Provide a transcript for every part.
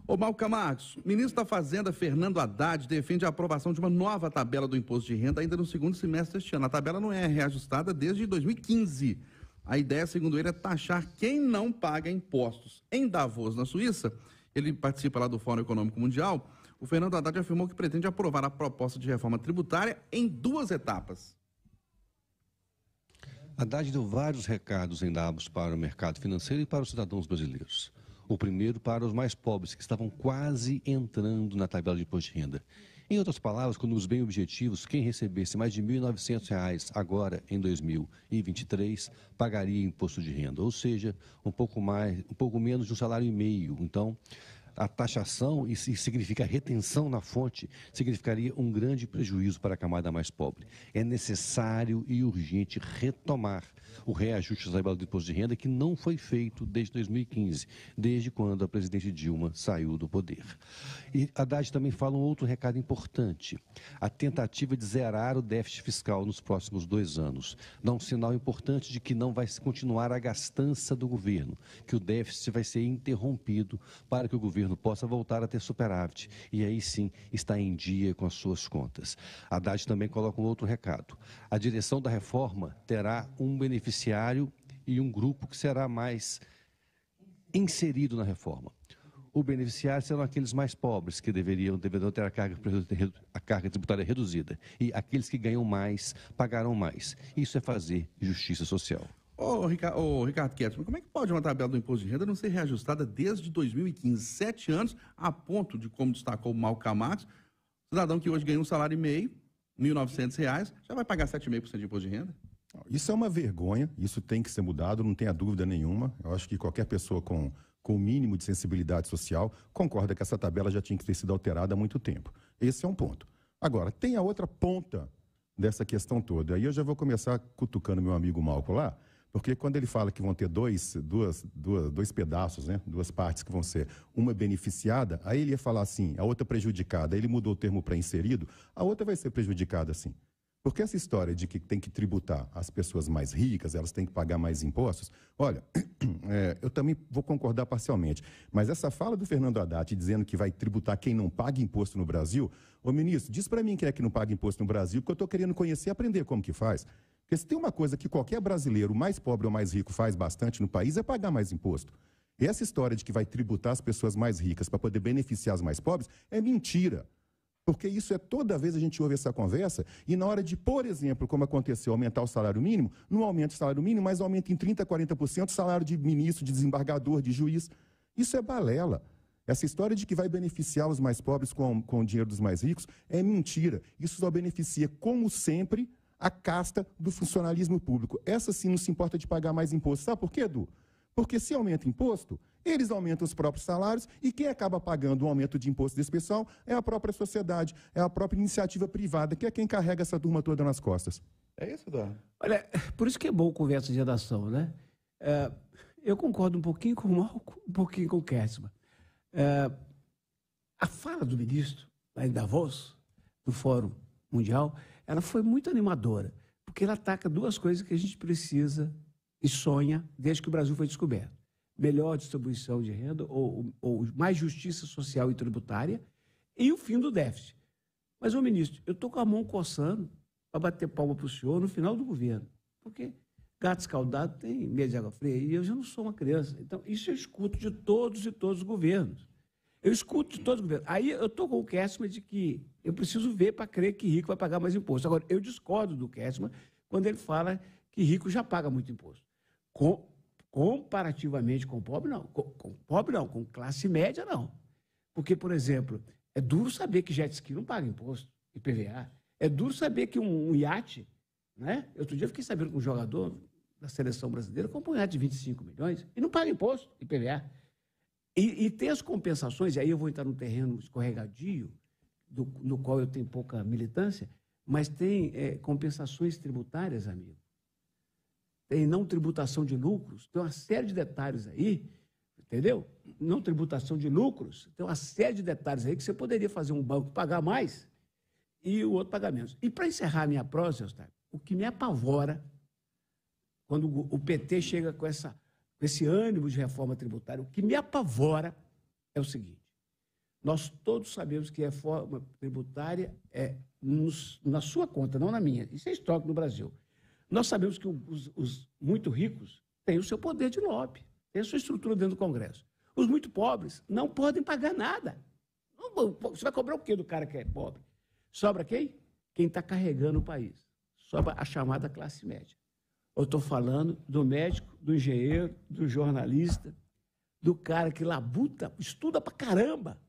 Ô, Malca Marcos, o ministro da Fazenda, Fernando Haddad, defende a aprovação de uma nova tabela do imposto de renda ainda no segundo semestre deste ano. A tabela não é reajustada desde 2015. A ideia, segundo ele, é taxar quem não paga impostos. Em Davos, na Suíça, ele participa lá do Fórum Econômico Mundial, o Fernando Haddad afirmou que pretende aprovar a proposta de reforma tributária em 2 etapas. Haddad deu vários recados em Davos para o mercado financeiro e para os cidadãos brasileiros. O primeiro para os mais pobres, que estavam quase entrando na tabela de imposto de renda. Em outras palavras, com números bem objetivos, quem recebesse mais de R$ 1.900 agora, em 2023, pagaria imposto de renda, ou seja, um pouco menos de um salário e meio. Então, a taxação, e significa retenção na fonte, significaria um grande prejuízo para a camada mais pobre. É necessário e urgente retomar o reajuste da tabela do imposto de renda, que não foi feito desde 2015, desde quando a presidente Dilma saiu do poder. E Haddad também fala um outro recado importante: a tentativa de zerar o déficit fiscal nos próximos 2 anos. Dá um sinal importante de que não vai continuar a gastança do governo, que o déficit vai ser interrompido para que o governo possa voltar a ter superávit e aí sim está em dia com as suas contas. Haddad também coloca um outro recado: a direção da reforma terá um beneficiário e um grupo que será mais inserido na reforma. O beneficiário serão aqueles mais pobres, que deverão ter a carga tributária reduzida, e aqueles que ganham mais pagarão mais. Isso é fazer justiça social. Ricardo Ketchum, como é que pode uma tabela do imposto de renda não ser reajustada desde 2015, 7 anos, a ponto de, como destacou o Malca Marcos, cidadão que hoje ganha um salário e meio, R$ 1.900, já vai pagar 7,5% de imposto de renda? Isso é uma vergonha, isso tem que ser mudado, não tenha dúvida nenhuma. Eu acho que qualquer pessoa com o mínimo de sensibilidade social concorda que essa tabela já tinha que ter sido alterada há muito tempo. Esse é um ponto. Agora, tem a outra ponta dessa questão toda. Aí eu já vou começar cutucando meu amigo Malco lá, porque quando ele fala que vão ter dois pedaços, né? 2 partes que vão ser uma beneficiada, aí ele ia falar assim, a outra prejudicada. Aí ele mudou o termo para inserido, a outra vai ser prejudicada sim. Porque essa história de que tem que tributar as pessoas mais ricas, elas têm que pagar mais impostos, olha, eu também vou concordar parcialmente, mas essa fala do Fernando Haddad dizendo que vai tributar quem não paga imposto no Brasil, ô ministro, diz para mim quem é que não paga imposto no Brasil, porque eu estou querendo conhecer e aprender como que faz. Porque se tem uma coisa que qualquer brasileiro, mais pobre ou mais rico, faz bastante no país, é pagar mais imposto. E essa história de que vai tributar as pessoas mais ricas para poder beneficiar as mais pobres é mentira. Porque isso é toda vez a gente ouve essa conversa e na hora de, por exemplo, como aconteceu, aumentar o salário mínimo, não aumenta o salário mínimo, mas aumenta em 30%, 40% o salário de ministro, de desembargador, de juiz. Isso é balela. Essa história de que vai beneficiar os mais pobres com o dinheiro dos mais ricos é mentira. Isso só beneficia, como sempre, a casta do funcionalismo público. Essa sim não se importa de pagar mais imposto. Sabe por quê, Edu? Porque se aumenta imposto, eles aumentam os próprios salários e quem acaba pagando o aumento de imposto desse pessoal é a própria sociedade, é a própria iniciativa privada, que é quem carrega essa turma toda nas costas. É isso, Eduardo? Olha, por isso que é bom conversa de redação, né? Eu concordo um pouquinho com o Malco, um pouquinho com o Ketchum. A fala do ministro, lá em Davos, do Fórum Mundial, ela foi muito animadora, porque ela ataca 2 coisas que a gente precisa e sonha desde que o Brasil foi descoberto. Melhor distribuição de renda, ou mais justiça social e tributária, e o fim do déficit. Mas, ô ministro, eu estou com a mão coçando para bater palma para o senhor no final do governo, porque gato escaldado tem medo de água fria, e eu já não sou uma criança. Então, isso eu escuto de todos e todos os governos. Eu escuto de todos os governos. Aí eu estou com o Ketchum de que eu preciso ver para crer que rico vai pagar mais imposto. Agora, eu discordo do Ketchum quando ele fala que rico já paga muito imposto. Comparativamente com pobre, não. Com pobre, não. Com classe média, não. Porque, por exemplo, é duro saber que jet ski não paga imposto, IPVA. É duro saber que um iate, né? Outro dia eu fiquei sabendo que um jogador da seleção brasileira comprou um iate de 25 milhões e não paga imposto, IPVA. E tem as compensações, e aí eu vou entrar num terreno escorregadio, no qual eu tenho pouca militância, mas tem compensações tributárias, amigo. Tem não tributação de lucros, tem uma série de detalhes aí, entendeu? Não tributação de lucros, tem uma série de detalhes aí que você poderia fazer um banco pagar mais e o outro pagar menos. E para encerrar a minha prosa, Eustáquio, o que me apavora quando o PT chega com esse ânimo de reforma tributária, o que me apavora é o seguinte: Nós todos sabemos que a reforma tributária é na sua conta, não na minha. Isso é histórico no Brasil. Nós sabemos que os muito ricos têm o seu poder de lobby, têm a sua estrutura dentro do Congresso. Os muito pobres não podem pagar nada. Você vai cobrar o quê do cara que é pobre? Sobra quem? Quem está carregando o país. Sobra a chamada classe média. Eu estou falando do médico, do engenheiro, do jornalista, do cara que labuta, estuda pra caramba.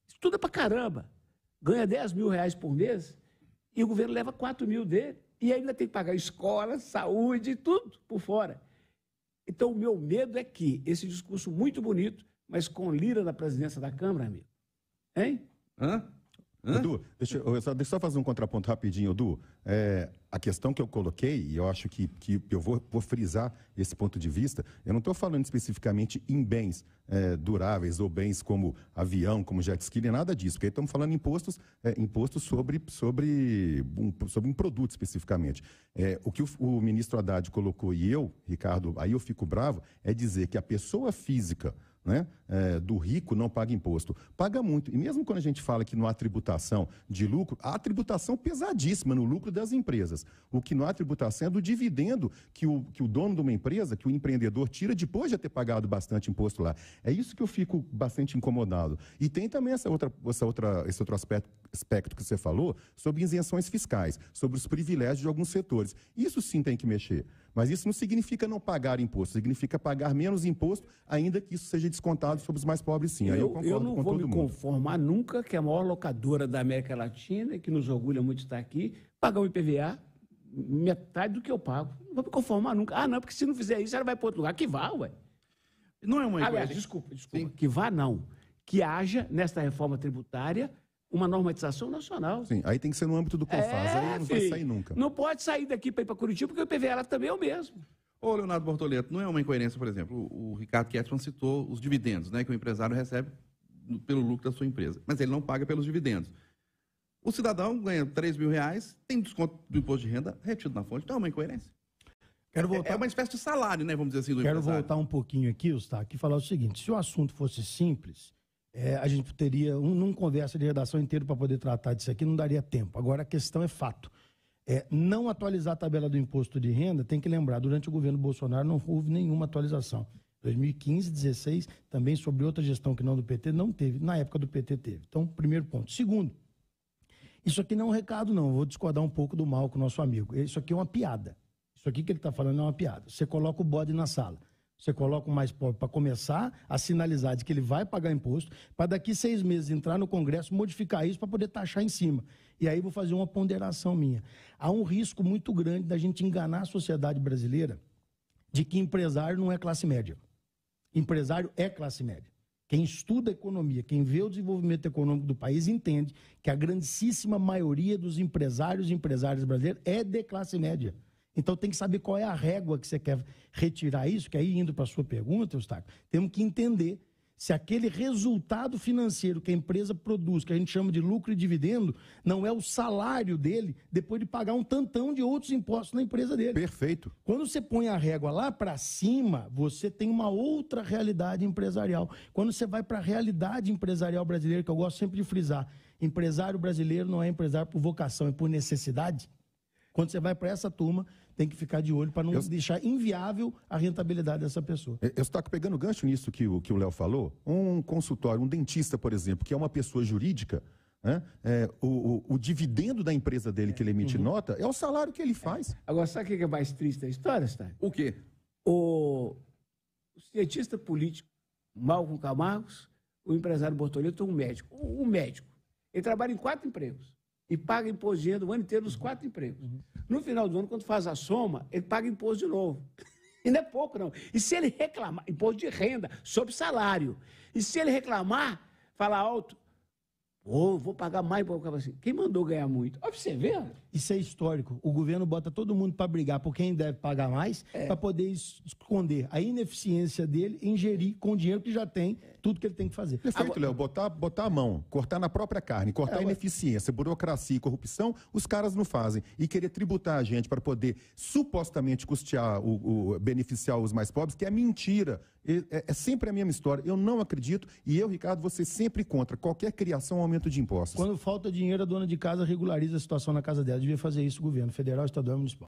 Estuda pra caramba. Ganha 10 mil reais por mês e o governo leva 4 mil dele. E ainda tem que pagar escola, saúde, tudo por fora. Então, o meu medo é que esse discurso muito bonito, mas com Lira na presidência da Câmara, amigo. Hein? Edu, deixa eu só fazer um contraponto rapidinho, Edu. A questão que eu coloquei, e eu acho que eu vou frisar esse ponto de vista, eu não estou falando especificamente em bens duráveis ou bens como avião, como jet ski, nem nada disso, porque estamos falando impostos sobre um produto especificamente. O que o ministro Haddad colocou e eu, Ricardo, aí eu fico bravo, é dizer que a pessoa física, né, do rico não paga imposto. Paga muito. E mesmo quando a gente fala que não há tributação de lucro, há tributação pesadíssima no lucro das empresas. O que não há tributação é do dividendo que o dono de uma empresa, que o empreendedor tira depois de ter pagado bastante imposto lá. É isso que eu fico bastante incomodado. E tem também esse outro aspecto que você falou sobre isenções fiscais, sobre os privilégios de alguns setores. Isso sim tem que mexer. Mas isso não significa não pagar imposto, significa pagar menos imposto, ainda que isso seja descontado sobre os mais pobres, sim. Aí eu concordo com todo mundo. Eu não vou me conformar nunca que a maior locadora da América Latina, que nos orgulha muito estar aqui, pagar o IPVA metade do que eu pago. Não vou me conformar nunca. Ah, não, porque se não fizer isso, ela vai para outro lugar. Que vá, ué. Não é uma Aliás, desculpa. Que vá, não. Que haja, nesta reforma tributária, uma normatização nacional. Sim, aí tem que ser no âmbito do CONFAS, aí não vai sair nunca. Não pode sair daqui para ir para Curitiba, porque o IPVA lá também é o mesmo. Ô, Leonardo Bortoleto, não é uma incoerência, por exemplo, o Ricardo Ketchman citou os dividendos, né, que o empresário recebe pelo lucro da sua empresa, mas ele não paga pelos dividendos. O cidadão ganha 3 mil reais, tem desconto do imposto de renda retido na fonte, então é uma incoerência. É uma espécie de salário, né, vamos dizer assim, do empresário. Quero voltar um pouquinho aqui, Eustáquio, e falar o seguinte, se o assunto fosse simples, a gente teria uma conversa de redação inteira para poder tratar disso aqui, não daria tempo. Agora a questão é fato. Não atualizar a tabela do imposto de renda, tem que lembrar, durante o governo Bolsonaro não houve nenhuma atualização. 2015, 2016, também sobre outra gestão que não do PT, não teve. Na época do PT teve. Então, primeiro ponto. Segundo, isso aqui não é um recado, não. Eu vou discordar um pouco do Malco, nosso amigo. Isso aqui é uma piada. Isso aqui que ele está falando é uma piada. Você coloca o bode na sala. Você coloca o mais pobre para começar a sinalizar de que ele vai pagar imposto, para daqui 6 meses entrar no Congresso, modificar isso para poder taxar em cima. E aí vou fazer uma ponderação minha. Há um risco muito grande da gente enganar a sociedade brasileira de que empresário não é classe média. Empresário é classe média. Quem estuda economia, quem vê o desenvolvimento econômico do país, entende que a grandíssima maioria dos empresários e empresárias brasileiros é de classe média. Então tem que saber qual é a régua que você quer retirar isso, que aí indo para a sua pergunta, Eustáquio, temos que entender se aquele resultado financeiro que a empresa produz, que a gente chama de lucro e dividendo, não é o salário dele depois de pagar um tantão de outros impostos na empresa dele. Perfeito. Quando você põe a régua lá para cima, você tem uma outra realidade empresarial. Quando você vai para a realidade empresarial brasileira, que eu gosto sempre de frisar, empresário brasileiro não é empresário por vocação, é por necessidade. Quando você vai para essa turma, tem que ficar de olho para não deixar inviável a rentabilidade dessa pessoa. Eu estou pegando gancho nisso que o Léo falou. Um consultório, um dentista, por exemplo, que é uma pessoa jurídica, né? O dividendo da empresa dele que ele emite nota é o salário que ele faz. Agora, sabe o que é mais triste da história, Star? O quê? O cientista político Malcolm Camargos, o empresário Bortoleto, um médico. Um médico. Ele trabalha em 4 empregos. E paga imposto de renda o ano inteiro nos 4 empregos. No final do ano, quando faz a soma, ele paga imposto de novo. E não é pouco, não. E se ele reclamar, imposto de renda, sobre salário. E se ele reclamar, falar alto, vou pagar mais. Assim. Quem mandou ganhar muito? Olha pra você ver. Isso é histórico. O governo bota todo mundo para brigar por quem deve pagar mais, para poder esconder a ineficiência dele em gerir com o dinheiro que já tem tudo que ele tem que fazer. Perfeito, Léo. Botar a mão, cortar na própria carne, cortar a ineficiência, burocracia e corrupção, os caras não fazem. E querer tributar a gente para poder supostamente custear, beneficiar os mais pobres, que é mentira. É sempre a mesma história. Eu não acredito, e eu, Ricardo, vou ser sempre contra qualquer criação ou aumento de impostos. Quando falta dinheiro, a dona de casa regulariza a situação na casa dela. Devia fazer isso o governo federal, estadual e municipal.